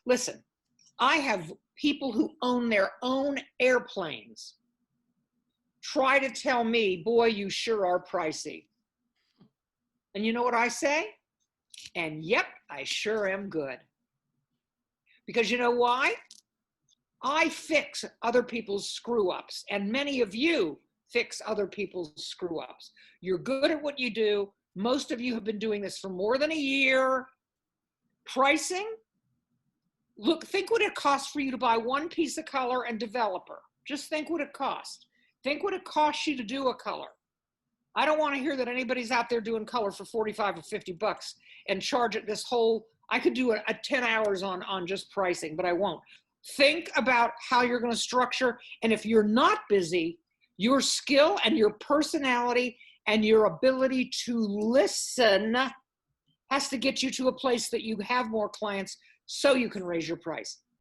Listen, I have people who own their own airplanes try to tell me, boy, you sure are pricey. And you know what I say? And yep, I sure am good. Because you know why? I fix other people's screw ups, and many of you fix other people's screw ups. You're good at what you do. Most of you have been doing this for more than a year. Pricing, look, think what it costs for you to buy one piece of color and developer. Just think what it costs. Think what it costs you to do a color. I don't want to hear that anybody's out there doing color for 45 or 50 bucks and charge it this whole, I could do a 10 hours on just pricing, but I won't. Think about how you're going to structure. And if you're not busy, your skill and your personality and your ability to listen has to get you to a place that you have more clients so you can raise your price.